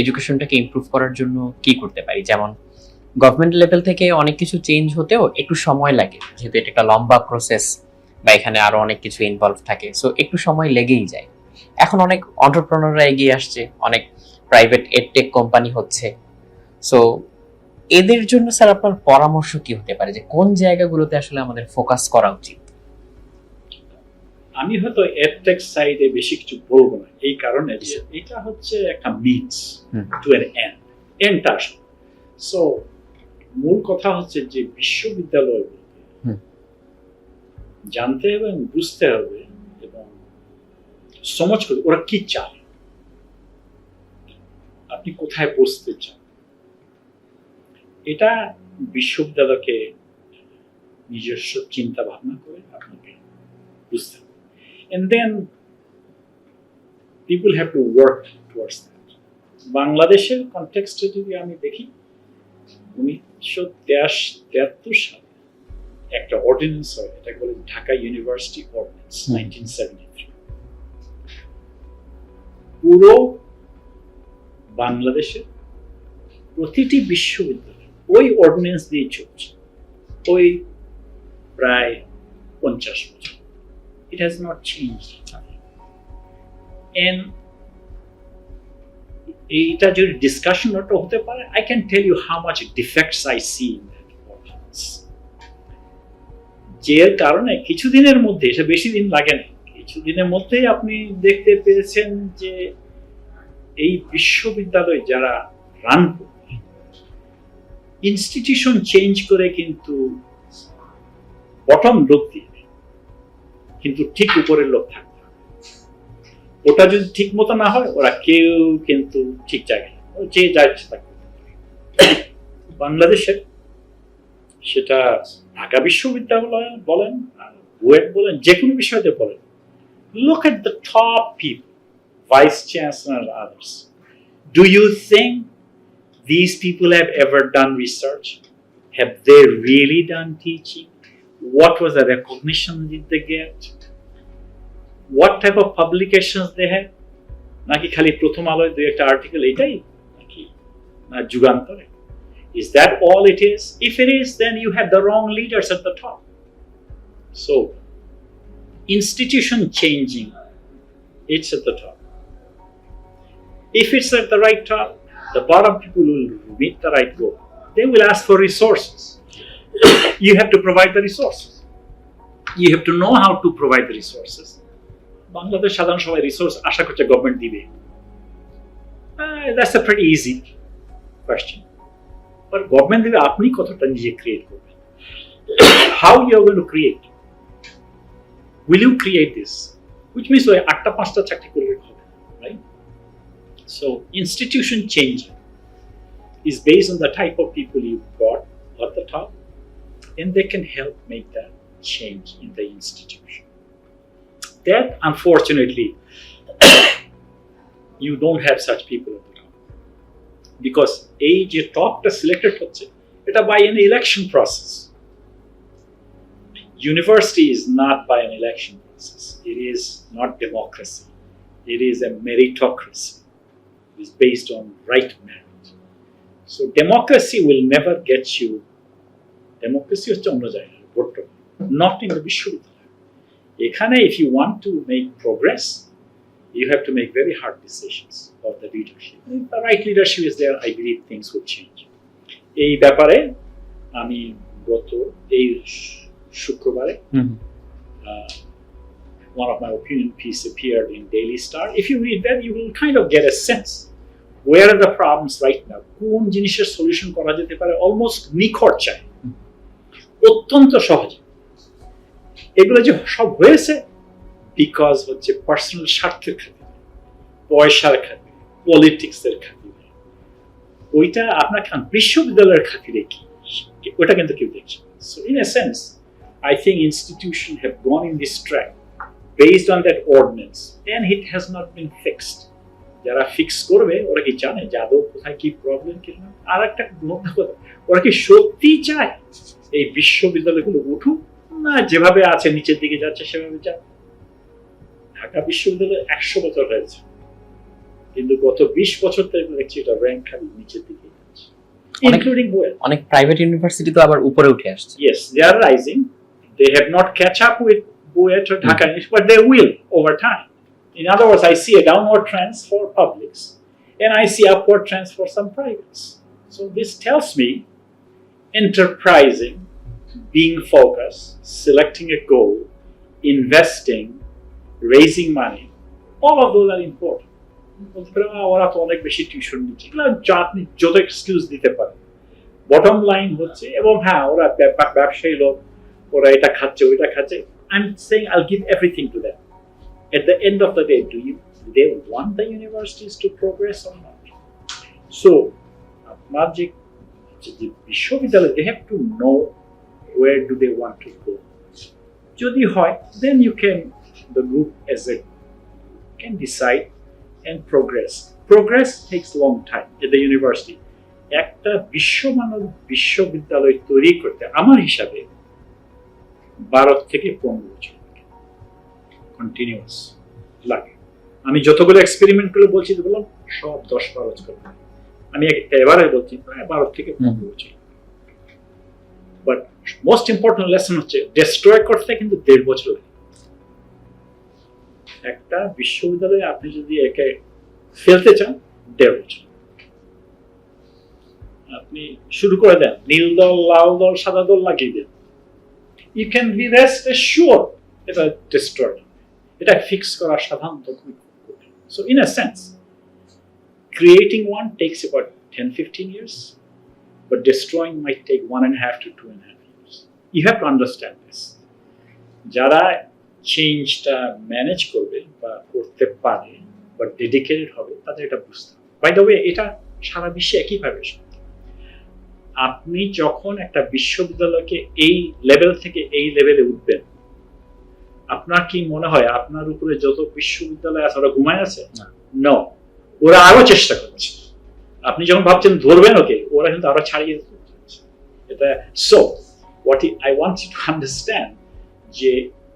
এডুকেশনটাকে ইমপ্রুভ করার জন্য কি করতে পারি? যেমন গভর্নমেন্ট লেভেল থেকে অনেক কিছু চেঞ্জ হতেও একটু সময় লাগে, যেহেতু এটা একটা লম্বা প্রসেস বা এখানে আরো অনেক কিছু ইনভলভ থাকে, সো একটু সময় লেগেই যায়। এখন অনেক এন্টারপ্রেনাররা এগিয়ে আসছে, অনেক প্রাইভেট এডটেক কোম্পানি হচ্ছে। সো এদের জন্য স্যার আপনার পরামর্শ কি হতে পারে, যে কোন জায়গাগুলোতে আসলে আমাদের ফোকাস করা উচিত? আমি হয়তো এডটেক সাইডে বেশি কিছু বলবো না, এই কারণে যে এটা হচ্ছে একটা মিনস টু এন এন্ডটা আসলে। সো মূল কথা হচ্ছে যে বিশ্ববিদ্যালয় জানতে হবে এবং বুঝতে হবে এবং সমাজ করে ওরা কি চায়, আপনি কোথায় বসতে চান, এটা বিশ্ববিদ্যালয়কে নিজস্ব চিন্তা ভাবনা করে আপনাকে বুঝতে হবে। And then people have to work towards that. বাংলাদেশের কনটেক্সটে যদি আমি দেখি, 1973 সালে একটা অর্ডিন্যান্স হয়, এটা বলে ঢাকা ইউনিভার্সিটি অর্ডিন্যান্স 1973। পুরো বাংলাদেশের প্রতিটি বিশ্ববিদ্যালয় ওই অর্ডিন্যান্স দিয়ে চলছে, ওই প্রায় 50 বছর। It has not changed. And এটা যদি ডিসকাশন হতে পারে, I can tell you how much defects I see in that ordinance. যে কারণে কিছুদিনের মধ্যে, এটা বেশি দিন লাগে না, কিছুদিনের মধ্যেই আপনি দেখতে পেয়েছেন যে এই বিশ্ববিদ্যালয় যারা রান করবে, ইনস্টিটিউশন চেঞ্জ করে কিন্তু বটম লোক দিয়ে, কিন্তু ঠিক উপরের লোক থাকবে। ওটা যদি ঠিক মতো না হয়, ওরা কেউ কিন্তু ঠিক জায়গায় যে যাচ্ছে থাকবে। বাংলাদেশের সেটা ঢাকা বিশ্ববিদ্যালয় বলেন, বুয়েট বলেন, যে কোনো বিষয়তে বলেন, look at the top people, vice chancellor and others. Do you think these people have ever done research? Have they really done teaching? What was the recognition did they get? What type of publications they have? নাকি খালি প্রথম আলোয় দুই একটা article, এটাই নাকি না যুগান্তরে? Is that all it is? If it is, then you have the wrong leaders at the top. So, institution changing, it's at the top. If it's at the right top, the bottom people will meet the right goal. They will ask for resources. You have to provide the resources. You have to know how to provide the resources. Bangladesh সাধারণ সবাই resource আশা করছে government দিবে। That's a pretty easy question. But government দিবে, আপনি কতটা নিজে create করবেন? How you are going to create? Will you create this? Which means ওই 8টা 5টা চাকরি করলে হবে, right? So institution changing is based on the type of people you've got at the top, and they can help make that change in the institution. That, unfortunately, you don't have such people at the top. Because এই যে টপটা selected হচ্ছে, এটা by an election process. University is not by an election process. It is not democracy. It is a meritocracy. It is based on right merit. So democracy will never get you. Democracy হচ্ছে অন্য জায়গায়, vote, not in the বিশ্ববিদ্যালয়। এখানে if you want to make progress, you have to make very hard decisions of the leadership. If the right leadership is there, I believe things will change. এই ব্যাপারে আমি গত এই শুক্রবারে one of my opinion piece appeared in Daily Star. If you read that, you will kind of get a sense where are the problems right now. কোন জিনিসের solution করা যেতে পারে অলমোস্ট নিখড় চাই, অত্যন্ত সহজ। এগুলো যে সব হয়েছে বিকজ হচ্ছে পার্সোনাল স্বার্থের খাতিরে, পয়সার খাতিরে, পলিটিক্সের খাতিরে। ওইটা আপনার বিশ্ববিদ্যালয়ের খাতিরে কি, ওটা কিন্তু কেউ দেখছে। So in a sense I think institutions have gone in this track based on that ordinance, and it has not been fixed. যারা ফিক্স করবে ওরা কি জানে যে আদৌ কোথায় কি প্রবলেম কি না? আর একটা কথা, ওরা কি সত্যি চায় এই বিশ্ববিদ্যালয়গুলো উঠুক, না যেভাবে আছে নিচের দিকে যাচ্ছে সেভাবে যাক? ঢাকা বিশ্ববিদ্যালয় 100 বছর হয়েছে, কিন্তু গত 20 বছর থেকে দেখছি এটা র্যাঙ্ক খালি নিচের দিকে যাচ্ছে, ইনক্লুডিং বুয়েট। অনেক প্রাইভেট ইউনিভার্সিটি তো আবার উপরে উঠে আসছে। Yes, they are rising. They have not catch up with Buet or Dhaka, but they will over time. In other words, I see a downward trend for publics, and I see upward trends for some privates. So this tells me enterprising, being focused, selecting a goal, investing, raising money, all of those are important. ওরা তো অনেক বেশি tuition নিচ্ছে, এগুলো আপনি যত excuse দিতে পারেন, বটম লাইন হচ্ছে। এবং হ্যাঁ, ওরা ব্যবসায়ী লোক, ওরা এটা খাচ্ছে ওইটা খাচ্ছে। I'm saying I'll give everything to them. At the end of the day, do they want the universities to progress or not? So, আপনার যে বিশ্ববিদ্যালয়, they have to know where do they want to go. যদি হয়, then you can, the group as a can decide and progress. Progress takes long time at the university. একটা বিশ্বমানের বিশ্ববিদ্যালয় তৈরি করতে আমার হিসাবে 12 থেকে 15 বছর কন্টিনিউয়াস লাগে। আমি যতগুলো এক্সপেরিমেন্ট করে বলছি, বললাম সব 10-12 বছর, আমি এবারে বলছি প্রায় 12 থেকে 15 বছর। বাট মোস্ট ইম্পর্টেন্ট লেসন হচ্ছে ডিস্ট্রয় করতে কিন্তু 1.5 বছর লাগে। একটা বিশ্ববিদ্যালয়ে আপনি যদি একে ফেলতে চান 1.5 বছর, আপনি শুরু করে দেন, নীল দল, লাল দল, সাদা দল লাগিয়ে দেন, you can be rest assured এটা destroy, এটা ফিক্স করা সাধারণত খুব কঠিন। So in a sense, creating one takes about 10-15 years, but destroying might take 1.5 to 2.5 years. You have to understand this. যারা চেঞ্জটা ম্যানেজ করবে বা করতে পারে বা ডেডিকেটেড হবে, তাদের এটা বুঝতে হবে। বাই দ্য ওয়ে, এটা সারা বিশ্বে একইভাবে। আপনি যখন একটা বিশ্ববিদ্যালয়কে এই লেভেল থেকে এই লেভেলে উঠবেন, আপনার কি মনে হয় আপনার উপরে যত বিশ্ববিদ্যালয় আছে ওরা ঘুমায় আছে? না, ওরা আরো চেষ্টা করছে। আপনি যখন ভাবছেন ধরবেন ওকে, ওরা কিন্তু আরো ছাড়িয়ে দিচ্ছে এটা। So what I want you to understand যে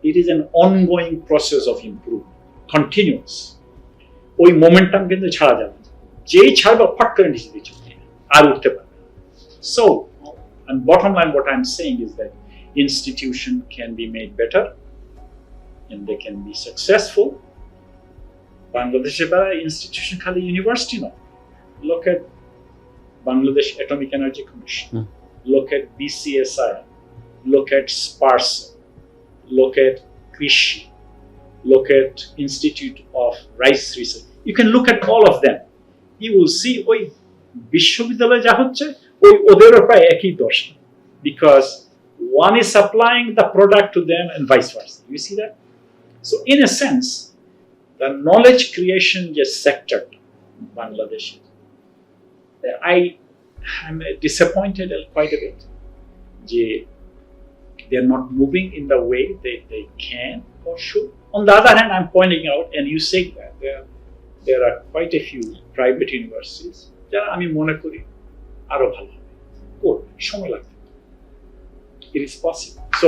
it is an ongoing process of improvement, continuous. ওই মোমেন্টাম কিন্তু ছাড়া যাবে না, যেই ছাড়বে ফট করে নিচে দিয়ে চলে। আর উঠতে পারবে না। So, and bottom line, what I'm saying is that institution can be made better and they can be successful. Bangladesh's institution খালি university নয়. Look at Bangladesh Atomic Energy Commission. Look at BCSI. Look at SPARSA. Look at Krishi. Look at Institute of Rice Research. You can look at all of them. You will see ওই বিশ্ববিদ্যালয়ে যা হচ্ছে ওই ওদেরও প্রায় একই দশা, because one is supplying the product to them and vice versa. You see that? So in a sense, the knowledge creation just sector Bangladesh, I am disappointed quite a bit. They are not moving in the way they can or should. On the other hand, I'm pointing out, and you say that there are quite a few private universities যারা আমি মনে করি আরো ভালো হবে, সময় লাগবে। It is possible. So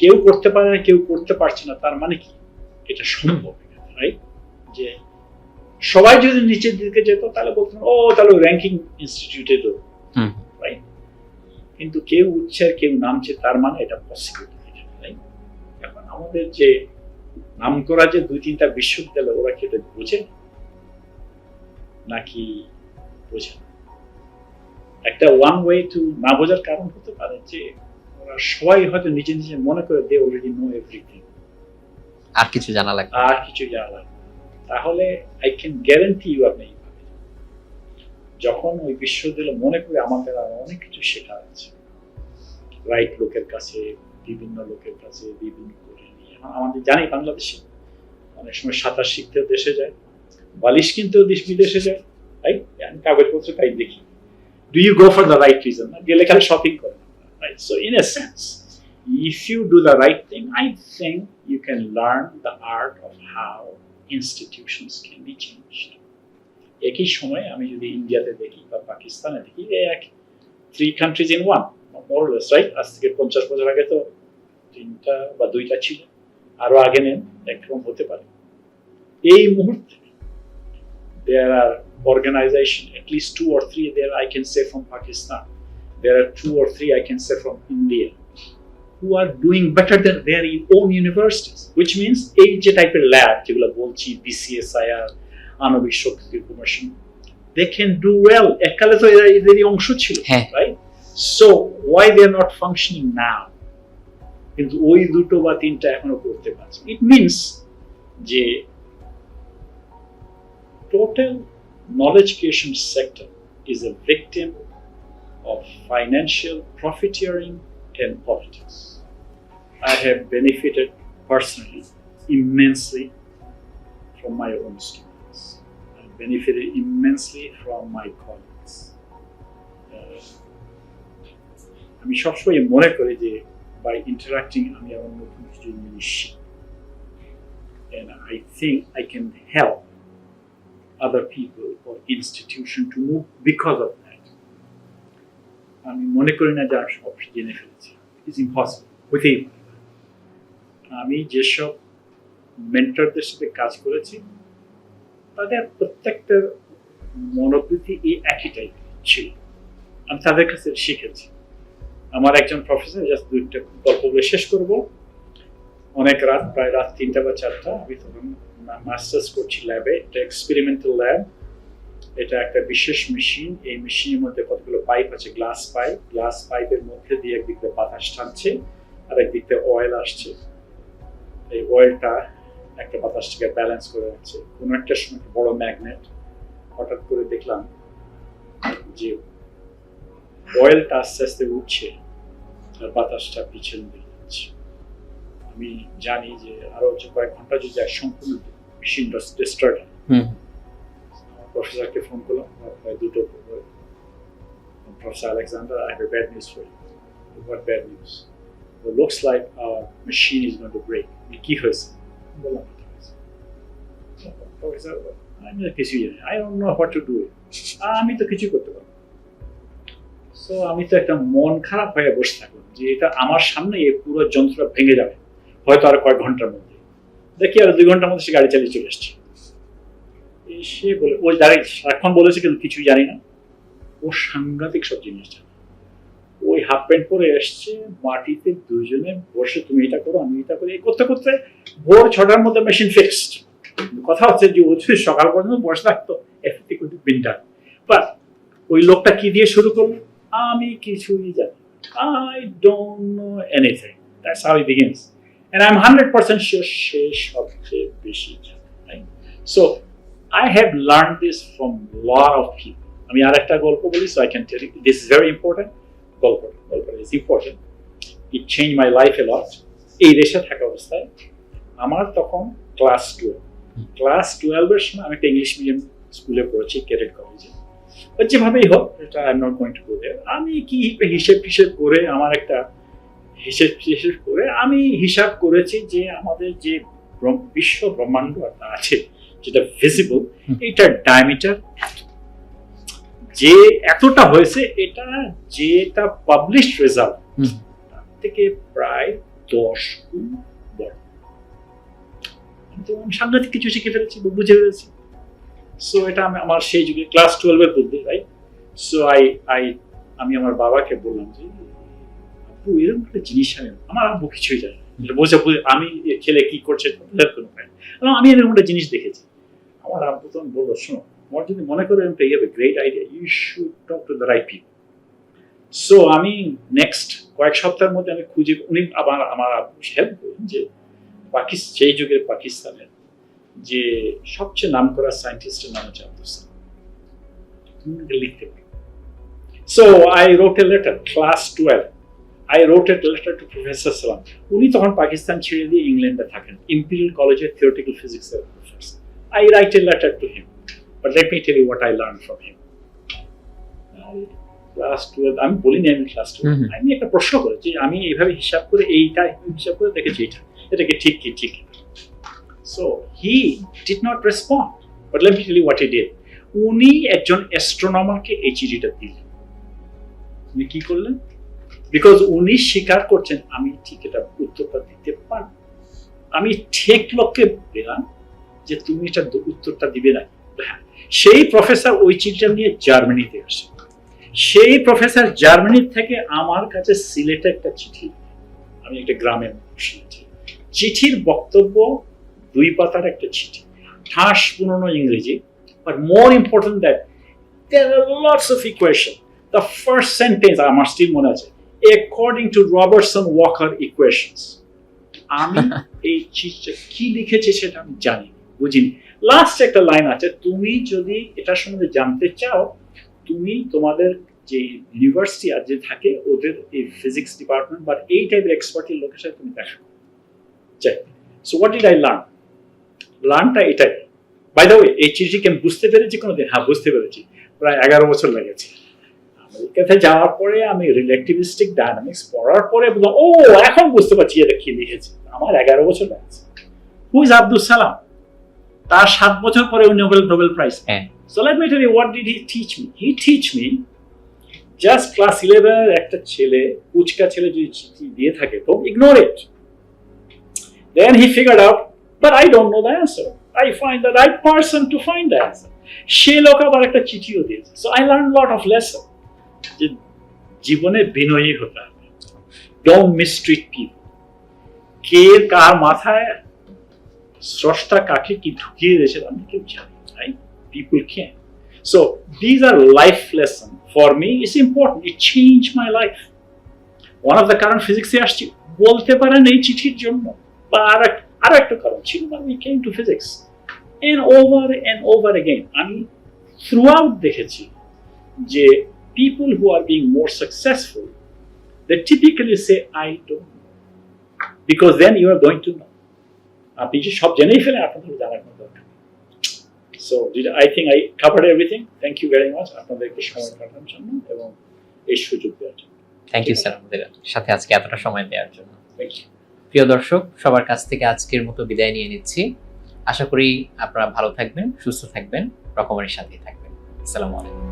কেউ করতে পারে না, কেউ করতে পারছে না, তার মানে কি এটা সম্ভব, রাইট? যে সবাই যদি নিচের দিকে যেত তাহলে বলতেন ও তাহলে র্যাঙ্কিং ইনস্টিটিউটে তো, রাইট? কিন্তু কেউ উঠছে আর কেউ নামছে, তার মানে এটা পসিবল, রাইট? এখন আমাদের যে নাম করা যে 2-3টা বিশ্ববিদ্যালয়, ওরা কি এটা বোঝে নাকি বোঝে না? একটা ওয়ান ওয়ে টু না বোঝার কারণ হতে পারে যে ওরা সবাই হয়তো নিজে নিজে মনে করে দে অলরেডি নো এভরিথিং, আর কিছু জানা লাগবে, তাহলে আই ক্যান গ্যারান্টি ইউ আপনি যখন ওই বিশ্ববিদ্যালয় মনে করে আমাদের আর অনেক কিছু শেখার আছে, রাইট লোকের কাছে, বিভিন্ন লোকের কাছে, বিভিন্ন করে নিয়ে। আমাদের জানি বাংলাদেশে অনেক সময় সাঁতার শিখতে দেশে যায়, বালিশ কিনতেও দেশ বিদেশে যায়, রাইট? কাগজপত্র তাই দেখি। Do you go for the right reason? গেলে খালি শপিং করে, right? So in a sense, if you do the right thing, I think you can learn the art of how institutions can be changed. একই সময় আমি যদি ইন্ডিয়াতে দেখি বা পাকিস্তানে দেখি, 3 countries in one, more or less, right? আজ থেকে 50 বছর আগে তো 3টা বা 2টা ছিল, আরো আগে নেন একরকম হতে পারে। এই মুহূর্তে there are organizations, at least 2 or 3 there I can say from Pakistan, there are 2 or 3 I can say from India, who are doing better than their own universities, which means এই যে টাইপের ল্যাব যেগুলো বলছি, BCSIR, আণবিক শক্তি commission, they can do well. এককালে তো এদেরই অংশ ছিল, right? So why they are not functioning now? কিন্তু ওই 2টো বা 3টা এখনো করতে পারছে। It means যে total knowledge creation sector is a victim of financial profiteering and politics. I have benefited personally immensely from my own students. I benefited immensely from my colleagues. আমি সবসময় মনে করি যে by interacting আমি আমার নতুন কিছু জিনিস শিখি, and I think I can help other people or institution to move because of that. আমি মনে করি না যে আমি সব জেনে ফেলেছি, ইটস ইম্পসিবল হতেই পারে। আমি যেসব মেন্টরদের সাথে কাজ করেছি তাদের প্রত্যেকটার মনোবৃত্তি এই একই টাইপের ছিল, আমি তাদের কাছে শিখেছি। আমার একজন প্রফেসর, জাস্ট 2টা গল্প বলে শেষ করব, অনেক রাত, প্রায় রাত 3টা বা 4টা, আমি তখন মাস্টার্স করছি ল্যাবে, এটা এক্সপেরিমেন্টাল ল্যাব, এটা একটা বিশেষ মেশিন, এই মেশিনের মধ্যে কতগুলো পাইপ আছে, গ্লাস পাইপের মধ্যে দিয়ে একদিক দিয়ে বাতাস টানছে আর একদিক দিয়ে অয়েল আসছে, এই অয়েলটা একটা বাতাসটাকে ব্যালেন্স করে রাখছে। কোনো একটা সময় বড় ম্যাগনেট, হঠাৎ করে দেখলাম যে অয়েলটা আস্তে আস্তে উঠছে আর বাতাসটা পিছনে দিয়ে যাচ্ছে। আমি জানি যে আরো যে কয়েক ঘন্টা যদি সম্পূর্ণ মেশিনটা ডিস্টার্ব হয়, প্রফেসরকে ফোন করলাম, প্রায় 2টো, Professor Alexander, I have a bad news for you. What bad news? It looks like our machine is going to break. কি হয়েছে? বললাম প্রফেসর, আমি কিছু জানি, I don't know what to do. আমি তো কিছু করতে পারবো। সো আমি তো একটা মন খারাপ হয়ে বসে থাকলাম যে এটা আমার সামনে এই পুরো যন্ত্রটা ভেঙে যাবে হয়তো আর কয়েক ঘন্টার মধ্যে। দেখি আর 2 ঘন্টার মধ্যে সে গাড়ি চালিয়ে চলে এসছে। সে বলে, ওই দাঁড়িয়ে সারাক্ষণ বলেছে কিন্তু কিছুই জানি না, ও সাংঘাতিক সব জিনিস জানে। ওই হাফ প্যান্ট পরে এসছে, মাটিতে দুজনে বসে তুমি এটা করো আমি এটা করি, এই করতে করতে ভোর 6টার মধ্যে মেশিন ফিক্সড। কথা হচ্ছে যে ও যদি সকাল পর্যন্ত বসে থাকতো এফেক্টিভ বিনটা, বাট ওই লোকটা কি দিয়ে শুরু করলো, আমি কিছুই জানি, I don't know anything. That's how it begins. And I'm 100% sure সে সবচেয়ে বেশি জানে, right? So I have learned this from a lot of people. আমি আর একটা গল্প বলি, so I can tell you this is very important. গল্প is important. It changed my life a lot. এই দেশে থাকা অবস্থায় আমার তখন ক্লাস 12 এর সময় আমি একটা ইংলিশ মিডিয়াম স্কুলে পড়েছি, ক্যাডেট কলেজে। যেভাবেই হোক, এটা I am not going to go there. আমি কি হিসেব করে আমার একটা হিসেব করে আমি হিসাব করেছি যে আমাদের যে বিশ্ব ব্রহ্মাণ্ড আছে যেটা ভিজিবল, এটার ডায়ামিটার যে এতটা হয়েছে, এটা যেটা পাবলিশড রেজাল্ট তার থেকে প্রায় 10 গুণ বড়। কিন্তু আমি সাংঘাতিক কিছু শিখে ফেলেছি, বুঝে ফেলেছি। সো এটা আমার সেই যুগে ক্লাস 12 এর বুদ্ধি, রাইট? সো আমি আমার বাবাকে বললাম যে আপু এরকম একটা জিনিস আমার আব্বু কিছুই জানে না, বোঝা আমি ছেলে কি করছে কোনো আমি এরকম একটা জিনিস দেখেছি। আমার আব্বু তখন বললো, শোনো, তোমার যদি মনে করো এরকম you have a great idea, you should talk to the right people. So আমি নেক্সট কয়েক সপ্তাহের মধ্যে আমি খুঁজে, উনি আমার আব্বু হেল্প করেন যে সেই যুগের পাকিস্তানের যে সবচেয়ে নাম করা সায়েন্টিস্টের নাম হচ্ছে আব্দুল সালাম, তুমি লিখতে পারো। So I রোট a letter, class 12 I wrote a letter to Professor Salam. উনি তখন পাকিস্তান ছেড়ে দিয়ে ইংল্যান্ডে থাকেন, ইম্পেরিয়াল কলেজের থিওরিটিক্যাল ফিজিক্সের professor. I write a letter to him, but let me tell you what I learned from him. Class 12 আমি বলিনি আমি ক্লাস 12, আমি একটা প্রশ্ন করেছি, আমি এইভাবে হিসাব করে হিসাব করে দেখেছি এটাকে ঠিক কি। So he did not respond, but let me tell you what he did. উনি একজন অ্যাস্ট্রোনমারকে এই চিঠিটা দিলেন। উনি কি করলেন? বিকজ উনি স্বীকার করছেন আমি ঠিক এটা উত্তরটা দিতে পারব। আমি ঠিক লোককে দিলাম যে তুমি এটা উত্তরটা দিবে না। সেই প্রফেসর ওই চিঠিটা নিয়ে জার্মানিতে আসে। সেই প্রফেসর জার্মানি থেকে আমার কাছে সিলেটে একটা চিঠি, আমি একটা গ্রামের মানুষ, চিঠির বক্তব্য 2 পাতার একটা চিঠি, ঠাস পুরনো ইংরেজি, but more important that there are lots of equations. The first sentence আমার স্টিল মনে আছে, according to Robertson-Walker equations. আমি এই চিঠিটা কি লিখেছি সেটা আমি জানি, বুঝিনি। লাস্ট একটা লাইন আছে, তুমি যদি এটা সম্বন্ধে জানতে চাও, তুমি তোমাদের যে ইউনিভার্সিটি আর যে থাকে ওদের এই ফিজিক্স ডিপার্টমেন্ট বা এই টাইপের এক্সপার্টের লোকের সাথে তুমি দেখা চাই। সো হোয়াট ডিড আই লার্নটা এটাই। বাই দ্য ওয়ে, এই চিঠিকে আমি বুঝতে পেরেছি কোনোদিন? হ্যাঁ, বুঝতে পেরেছি, প্রায় 11 বছর লেগেছে। আমেরিকাতে যাওয়ার পরে আমি রিলেটিভিস্টিক ডায়নামিক্স পড়ার পরে বললাম, ও এখন বুঝতে পারছি এটা কি লিখেছে। আমার 11 বছর লেগেছে। Who is Abdul Salam? তার 7 বছর পরে Nobel prize. So let me tell you, what did he teach me? He teach me just class 11 একটা ছেলে, উচকা ছেলে যদি চিঠি দিয়ে থাকে তো ignore it. Then he figured out, but I don't know the answer. I find the right person to find the answer. সে লোক আবার একটা চিঠিও দিয়েছে। So I learned a lot of lesson. যে জীবনে বিনয়ী হতে হবে। Don't mistreat people. কে কার মাথায় স্রষ্টা কাকে কি ঢুকিয়ে দিয়েছে আমি কেউ জানি, right? People can. So these are life lessons for me. It's important. It changed my life. One of the current physics আসছে বলতে পারেন এই চিঠির জন্য, বা আর একটা কারণ ছিল, we came to physics and over again. আমি throughout দেখেছি যে people who are being more successful, they typically say I don't know, because then you are going to know. আপনি যে সব জেনেই ফেলেন, আপনাদের জানার কোনো দরকার। So I think I covered everything. Thank you very much আপনাদেরকে সময় কাটানোর জন্য এবং এই সুযোগ দেওয়ার জন্য। থ্যাংক ইউ স্যার আমাদের সাথে আজকে এতটা সময় দেওয়ার জন্য। Thank you. প্রিয় দর্শক, সবার কাছ থেকে আজকের মতো বিদায় নিয়ে নিচ্ছি। আশা করি আপনারা ভালো থাকবেন, সুস্থ থাকবেন, রকমারির সাথেই থাকবেন। আসসালামু আলাইকুম।